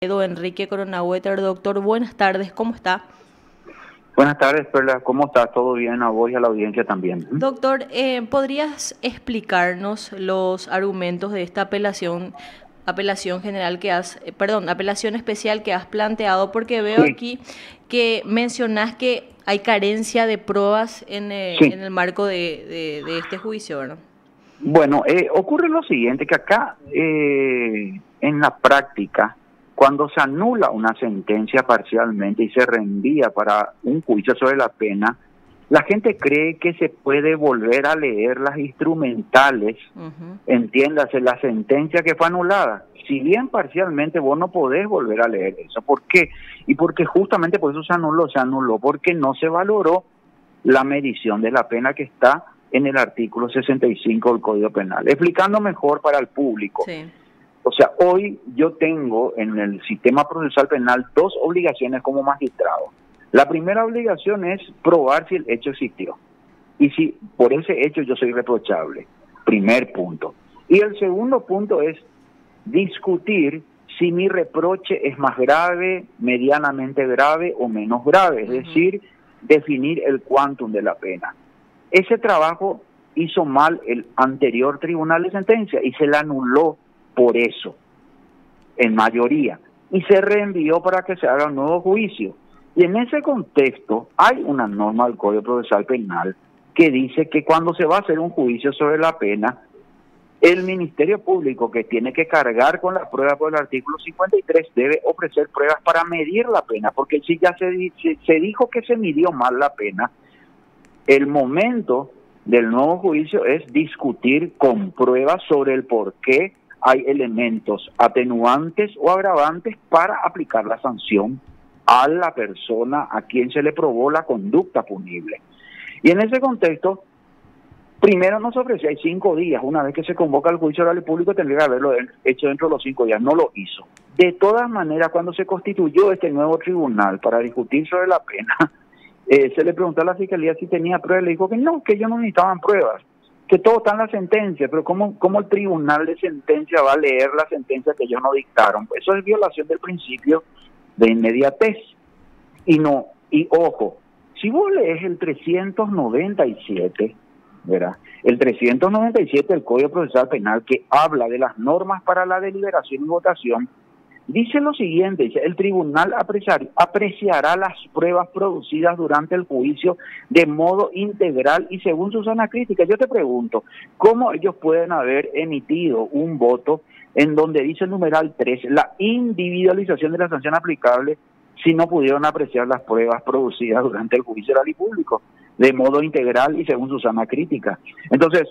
Enrique Coronawetter. Doctor, buenas tardes, ¿cómo está? Buenas tardes, Perla. ¿Cómo estás? ¿Todo bien? A vos y a la audiencia también. Doctor, ¿podrías explicarnos los argumentos de esta apelación general que apelación especial que has planteado? Porque veo Sí, aquí que mencionás que hay carencia de pruebas sí. en el marco de este juicio, ¿verdad? Bueno, ocurre lo siguiente, que acá en la práctica, cuando se anula una sentencia parcialmente y se reenvía para un juicio sobre la pena, la gente cree que se puede volver a leer las instrumentales, Ujú. entiéndase, la sentencia que fue anulada. Si bien parcialmente vos no podés volver a leer eso. ¿Por qué? Y porque justamente por eso se anuló porque no se valoró la medición de la pena que está en el artículo 65 del Código Penal. Explicando mejor para el público. Sí. O sea, hoy yo tengo en el sistema procesal penal dos obligaciones como magistrado. La primera obligación es probar si el hecho existió y si por ese hecho yo soy reprochable. Primer punto. Y el segundo punto es discutir si mi reproche es más grave, medianamente grave o menos grave, es Ujú. decir, definir el quantum de la pena. Ese trabajo hizo mal el anterior tribunal de sentencia y se le anuló por eso, en mayoría, y se reenvió para que se haga un nuevo juicio. Y en ese contexto hay una norma del Código Procesal Penal que dice que cuando se va a hacer un juicio sobre la pena, el Ministerio Público, que tiene que cargar con la prueba por el artículo 53, debe ofrecer pruebas para medir la pena, porque si ya se dijo que se midió mal la pena, el momento del nuevo juicio es discutir con pruebas sobre el por qué hay elementos atenuantes o agravantes para aplicar la sanción a la persona a quien se le probó la conducta punible. Y en ese contexto, primero nos ofrecía, hay 5 días, una vez que se convoca el juicio oral y público tendría que haberlo hecho dentro de los 5 días, no lo hizo. De todas maneras, cuando se constituyó este nuevo tribunal para discutir sobre la pena, se le preguntó a la fiscalía si tenía pruebas, le dijo que no, que ellos no necesitaban pruebas, que todo está en la sentencia, pero ¿cómo el tribunal de sentencia va a leer la sentencia que ellos no dictaron? Pues eso es violación del principio de inmediatez. Y no, y ojo, si vos lees el 397, ¿verdad? El 397 del Código Procesal Penal, que habla de las normas para la deliberación y votación, dice lo siguiente: dice, el tribunal apreciará las pruebas producidas durante el juicio de modo integral y según su sana crítica. Yo te pregunto, ¿cómo ellos pueden haber emitido un voto en donde dice el numeral 3, la individualización de la sanción aplicable, si no pudieron apreciar las pruebas producidas durante el juicio oral y público de modo integral y según su sana crítica? Entonces,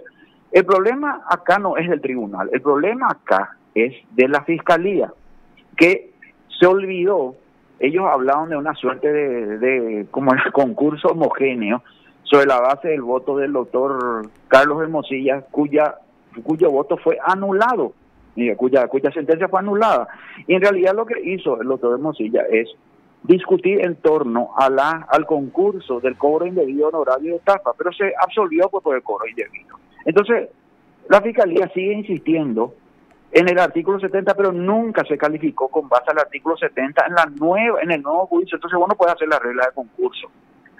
el problema acá no es del tribunal, el problema acá es de la fiscalía, que se olvidó. Ellos hablaban de una suerte de como el concurso homogéneo sobre la base del voto del doctor Carlos Hermosilla, cuyo voto fue anulado, cuya sentencia fue anulada. Y en realidad lo que hizo el doctor Hermosilla es discutir en torno al concurso del cobro indebido honorario de estafa, pero se absolvió por el cobro indebido. Entonces, la fiscalía sigue insistiendo en el artículo 70, pero nunca se calificó con base al artículo 70 en el nuevo juicio. Entonces uno puede hacer la regla de concurso.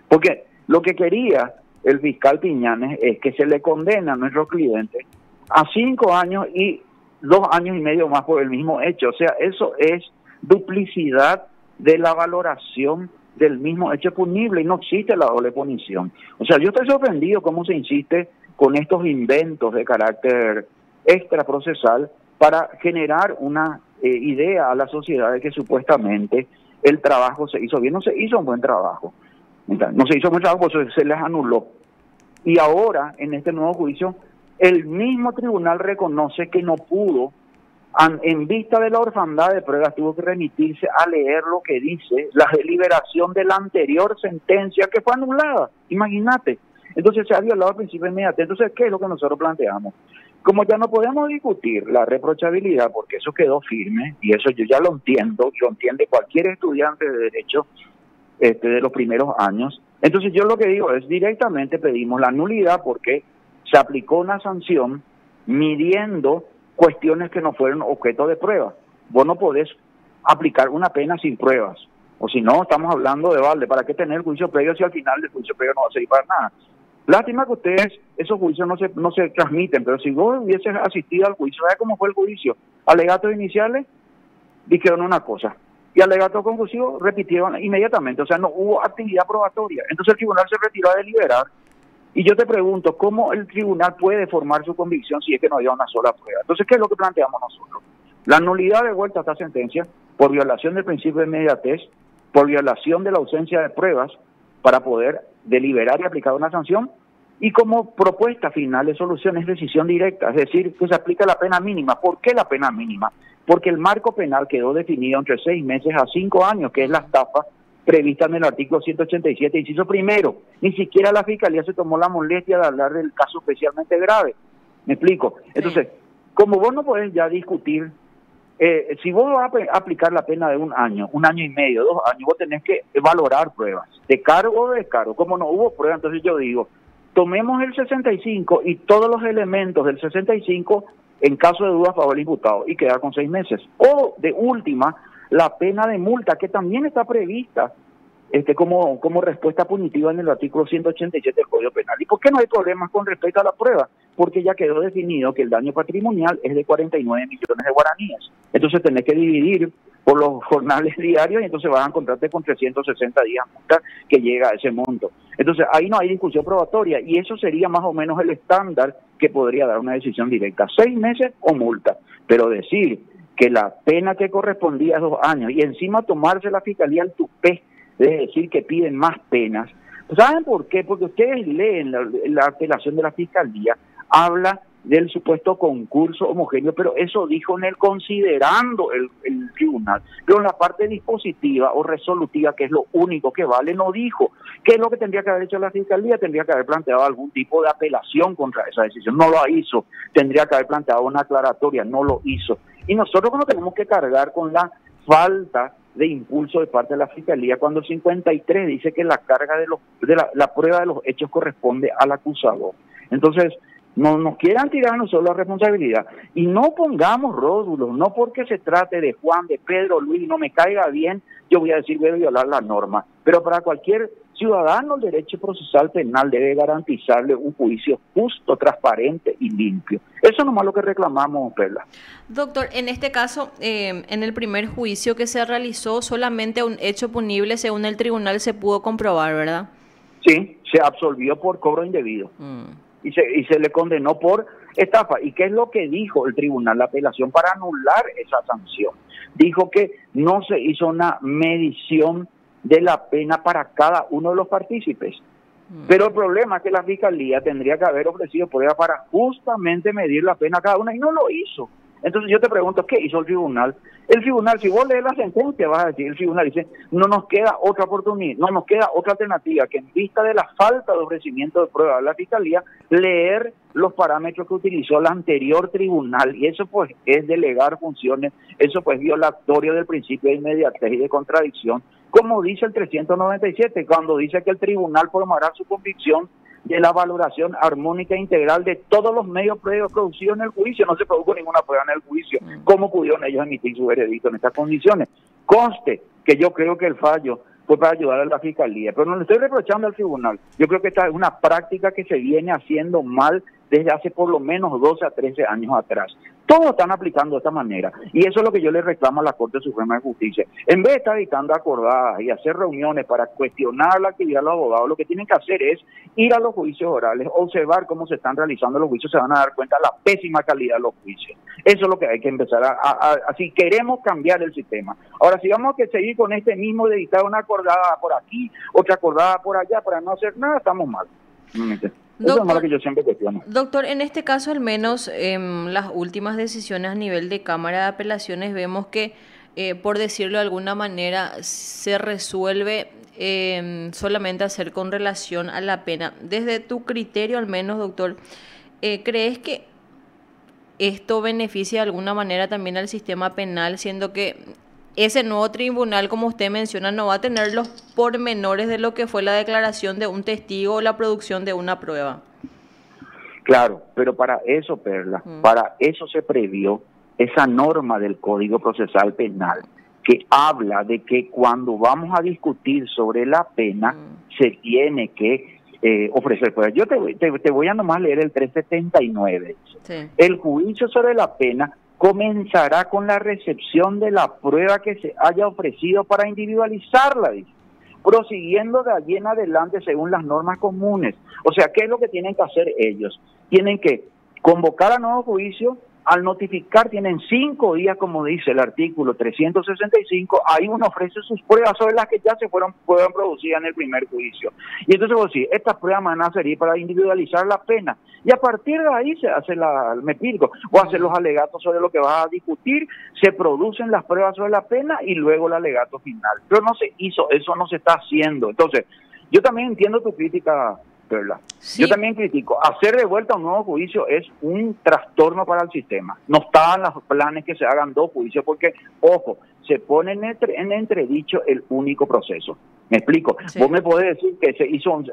Porque lo que quería el fiscal Piñanes es que se le condena a nuestro cliente a 5 años y 2 años y medio más por el mismo hecho. O sea, eso es duplicidad de la valoración del mismo hecho punible y no existe la doble punición. O sea, yo estoy sorprendido cómo se insiste con estos inventos de carácter extraprocesal para generar una idea a la sociedad de que supuestamente el trabajo se hizo bien. No se hizo un buen trabajo. No se hizo un buen trabajo, pues se les anuló. Y ahora, en este nuevo juicio, el mismo tribunal reconoce que no pudo, en vista de la orfandad de pruebas, tuvo que remitirse a leer lo que dice la deliberación de la anterior sentencia que fue anulada. Imagínate. Entonces se ha violado el principio de inmediatez. Entonces, ¿qué es lo que nosotros planteamos? Como ya no podemos discutir la reprochabilidad, porque eso quedó firme, y eso yo ya lo entiendo, y lo entiende cualquier estudiante de Derecho de los primeros años, entonces yo lo que digo es, directamente pedimos la nulidad porque se aplicó una sanción midiendo cuestiones que no fueron objeto de prueba. Vos no podés aplicar una pena sin pruebas. O si no, estamos hablando de balde. ¿Para qué tener el juicio previo si al final del juicio previo no va a servir para nada? Lástima que ustedes, esos juicios no se transmiten, pero si vos hubieses asistido al juicio, ¿sabes cómo fue el juicio? Alegatos iniciales dijeron una cosa, y alegatos conclusivos repitieron inmediatamente, o sea, no hubo actividad probatoria. Entonces el tribunal se retiró a deliberar, y yo te pregunto, ¿cómo el tribunal puede formar su convicción si es que no había una sola prueba? Entonces, ¿qué es lo que planteamos nosotros? La nulidad de vuelta a esta sentencia por violación del principio de inmediatez, por violación de la ausencia de pruebas para poder deliberar y aplicar una sanción, y como propuesta final de solución es decisión directa, es decir, que se aplica la pena mínima. ¿Por qué la pena mínima? Porque el marco penal quedó definido entre 6 meses a 5 años, que es la estafa prevista en el artículo 187, inciso primero. Ni siquiera la Fiscalía se tomó la molestia de hablar del caso especialmente grave. ¿Me explico? Entonces, como vos no podés ya discutir, si vos vas a aplicar la pena de 1 año, 1 año y medio, 2 años, vos tenés que valorar pruebas, de cargo o de descargo. Como no hubo pruebas, entonces yo digo, tomemos el 65 y todos los elementos del 65 en caso de duda a favor del imputado y quedar con 6 meses. O, de última, la pena de multa, que también está prevista como respuesta punitiva en el artículo 187 del Código Penal. ¿Y por qué no hay problemas con respecto a la prueba? Porque ya quedó definido que el daño patrimonial es de 49 millones de guaraníes. Entonces tenés que dividir por los jornales diarios y entonces vas a encontrarte con 360 días multa que llega a ese monto. Entonces ahí no hay discusión probatoria y eso sería más o menos el estándar que podría dar una decisión directa, 6 meses o multa. Pero decir que la pena que correspondía a 2 años y encima tomarse la Fiscalía el tupé de decir que piden más penas. ¿Saben por qué? Porque ustedes leen la apelación de la Fiscalía, habla del supuesto concurso homogéneo, pero eso dijo en el considerando el tribunal. Pero en la parte dispositiva o resolutiva, que es lo único que vale, no dijo. ¿Qué es lo que tendría que haber hecho la Fiscalía? Tendría que haber planteado algún tipo de apelación contra esa decisión. No lo hizo. Tendría que haber planteado una aclaratoria. No lo hizo. Y nosotros no tenemos que cargar con la falta de impulso de parte de la Fiscalía cuando el 53 dice que la carga de la prueba de los hechos corresponde al acusador. Entonces, no nos quieran tirar a nosotros la responsabilidad y no pongamos ródulos, no porque se trate de Juan, de Pedro, Luis, no me caiga bien, yo voy a decir voy a violar la norma, pero para cualquier ciudadano el derecho procesal penal debe garantizarle un juicio justo, transparente y limpio. Eso nomás lo que reclamamos, Perla. Doctor, en este caso, en el primer juicio que se realizó, solamente un hecho punible según el tribunal se pudo comprobar, ¿verdad? Sí, se absolvió por cobro indebido. Y se le condenó por estafa. ¿Y qué es lo que dijo el tribunal? La apelación para anular esa sanción. Dijo que no se hizo una medición de la pena para cada uno de los partícipes. Pero el problema es que la Fiscalía tendría que haber ofrecido pruebas para justamente medir la pena a cada una y no lo hizo. Entonces yo te pregunto, ¿qué hizo el tribunal? El tribunal, si vos lees la sentencia, vas a decir, el tribunal dice, no nos queda otra oportunidad, no nos queda otra alternativa que en vista de la falta de ofrecimiento de pruebas de la Fiscalía, leer los parámetros que utilizó el anterior tribunal, y eso pues es delegar funciones, eso pues violatorio del principio de inmediatez y de contradicción, como dice el 397, cuando dice que el tribunal formará su convicción de la valoración armónica e integral de todos los medios producidos en el juicio. No se produjo ninguna prueba en el juicio. ¿Cómo pudieron ellos emitir su veredicto en estas condiciones? Conste que yo creo que el fallo fue para ayudar a la Fiscalía, pero no le estoy reprochando al tribunal. Yo creo que esta es una práctica que se viene haciendo mal desde hace por lo menos 12 a 13 años atrás. Todos están aplicando de esta manera, y eso es lo que yo le reclamo a la Corte Suprema de Justicia. En vez de estar dictando acordadas y hacer reuniones para cuestionar la actividad de los abogados, lo que tienen que hacer es ir a los juicios orales, observar cómo se están realizando los juicios, se van a dar cuenta de la pésima calidad de los juicios. Eso es lo que hay que empezar si queremos cambiar el sistema. Ahora, si vamos a seguir con este mismo de dictar una acordada por aquí, otra acordada por allá, para no hacer nada, estamos mal. Eso es lo que yo siempre cuestiono. Doctor, en este caso, al menos en las últimas decisiones a nivel de Cámara de Apelaciones, vemos que, por decirlo de alguna manera, se resuelve solamente hacer con relación a la pena. Desde tu criterio, al menos, doctor, ¿crees que esto beneficia de alguna manera también al sistema penal, siendo que ese nuevo tribunal, como usted menciona, no va a tener los pormenores de lo que fue la declaración de un testigo o la producción de una prueba? Claro, pero para eso, Perla, para eso se previó esa norma del Código Procesal Penal, que habla de que cuando vamos a discutir sobre la pena, se tiene que ofrecer pruebas. Yo te voy a nomás leer el 379. Sí. El juicio sobre la pena comenzará con la recepción de la prueba que se haya ofrecido para individualizarla, dice, prosiguiendo de allí en adelante según las normas comunes. O sea, ¿qué es lo que tienen que hacer ellos? Tienen que convocar a nuevo juicio. Al notificar tienen 5 días, como dice el artículo 365, ahí uno ofrece sus pruebas sobre las que ya fueron producidas en el primer juicio. Y entonces vos decís, estas pruebas van a servir para individualizar la pena. Y a partir de ahí se hace me explico, o hacer los alegatos sobre lo que vas a discutir, se producen las pruebas sobre la pena y luego el alegato final. Pero no se hizo, eso no se está haciendo. Entonces, yo también entiendo tu crítica, Perla. Sí. Yo también critico, hacer de vuelta un nuevo juicio es un trastorno para el sistema. No estaban los planes que se hagan 2 juicios porque, ojo, se pone en entredicho el único proceso. ¿Me explico? Sí. Vos me podés decir que se hizo,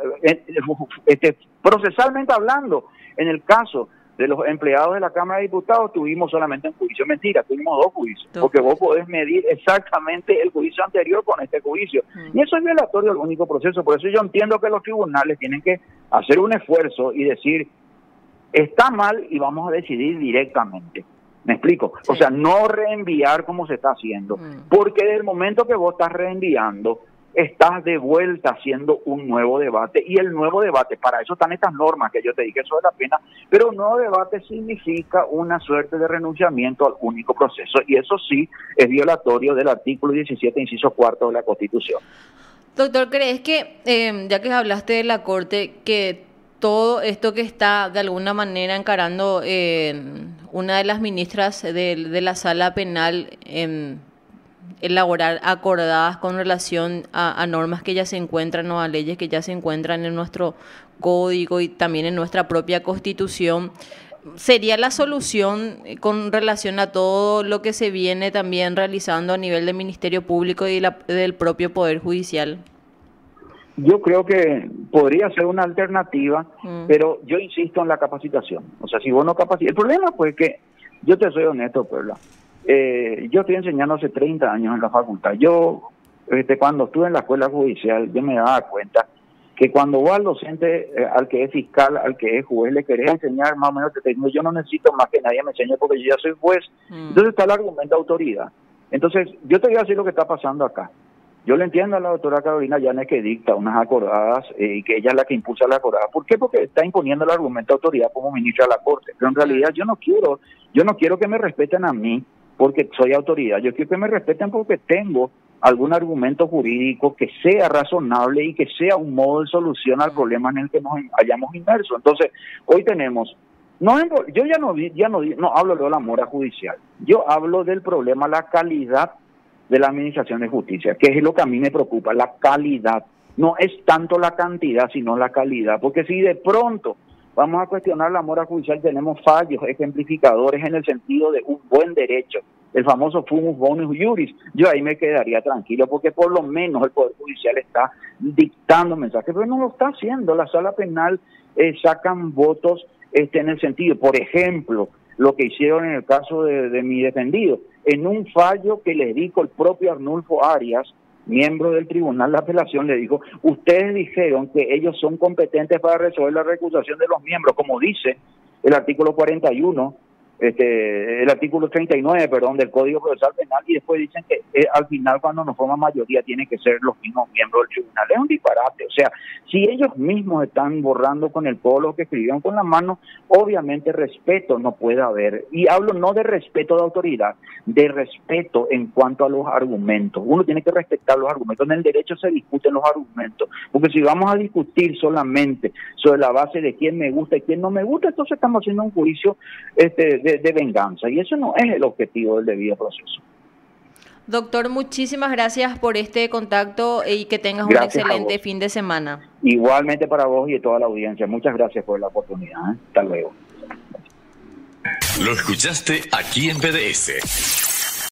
procesalmente hablando, en el caso de los empleados de la Cámara de Diputados tuvimos solamente un juicio. Mentira, tuvimos 2 juicios, porque vos podés medir exactamente el juicio anterior con este juicio. Y eso es violatorio del único proceso. Por eso yo entiendo que los tribunales tienen que hacer un esfuerzo y decir, está mal y vamos a decidir directamente. ¿Me explico? Sí. O sea, no reenviar como se está haciendo. Porque del momento que vos estás reenviando, estás de vuelta haciendo un nuevo debate, y el nuevo debate, para eso están estas normas que yo te dije sobre la pena, pero un nuevo debate significa una suerte de renunciamiento al único proceso, y eso sí es violatorio del artículo 17, inciso 4 de la Constitución. Doctor, ¿crees que, ya que hablaste de la Corte, que todo esto que está de alguna manera encarando una de las ministras de la Sala Penal, elaborar acordadas con relación a normas que ya se encuentran o a leyes que ya se encuentran en nuestro código y también en nuestra propia Constitución, sería la solución con relación a todo lo que se viene también realizando a nivel del Ministerio Público y del propio Poder Judicial? Yo creo que podría ser una alternativa, pero yo insisto en la capacitación. O sea, si vos no capacitas... El problema pues que, yo te soy honesto, Perla, yo estoy enseñando hace 30 años en la facultad. Yo, cuando estuve en la escuela judicial, yo me daba cuenta que cuando vos al docente, al que es fiscal, al que es juez, le querés enseñar más o menos, te digo, yo no necesito más que nadie me enseñe porque yo ya soy juez. Entonces está el argumento de autoridad. Entonces, yo te voy a decir lo que está pasando acá. Yo le entiendo a la doctora Carolina Llanes que dicta unas acordadas y que ella es la que impulsa la acordada. ¿Por qué? Porque está imponiendo el argumento de autoridad como ministra de la Corte. Pero en realidad yo no quiero que me respeten a mí porque soy autoridad. Yo quiero que me respeten porque tengo algún argumento jurídico que sea razonable y que sea un modo de solución al problema en el que nos hayamos inmerso. Entonces, hoy tenemos... yo ya no hablo de la mora judicial. Yo hablo del problema, la calidad de la administración de justicia, que es lo que a mí me preocupa, la calidad. No es tanto la cantidad, sino la calidad. Porque si de pronto vamos a cuestionar la mora judicial, tenemos fallos ejemplificadores en el sentido de un buen derecho, el famoso fumus bonus iuris, yo ahí me quedaría tranquilo, porque por lo menos el Poder Judicial está dictando mensajes, pero no lo está haciendo. La Sala Penal sacan votos en el sentido, por ejemplo, lo que hicieron en el caso de mi defendido, en un fallo que le dijo el propio Arnulfo Arias, miembro del Tribunal de Apelación, le dijo, ustedes dijeron que ellos son competentes para resolver la recusación de los miembros, como dice el artículo 41, el artículo 39, perdón, del Código Procesal Penal, y después dicen que al final cuando nos forma mayoría tienen que ser los mismos miembros del tribunal. Es un disparate. O sea, si ellos mismos están borrando con el codo lo que escribieron con la mano, obviamente respeto no puede haber. Y hablo no de respeto de autoridad, de respeto en cuanto a los argumentos. Uno tiene que respetar los argumentos. En el derecho se discuten los argumentos, porque si vamos a discutir solamente sobre la base de quién me gusta y quién no me gusta, entonces estamos haciendo un juicio de venganza, y eso no es el objetivo del debido proceso. Doctor, muchísimas gracias por este contacto y que tengas un excelente fin de semana. Igualmente para vos y toda la audiencia. Muchas gracias por la oportunidad. Hasta luego. Lo escuchaste aquí en PDS.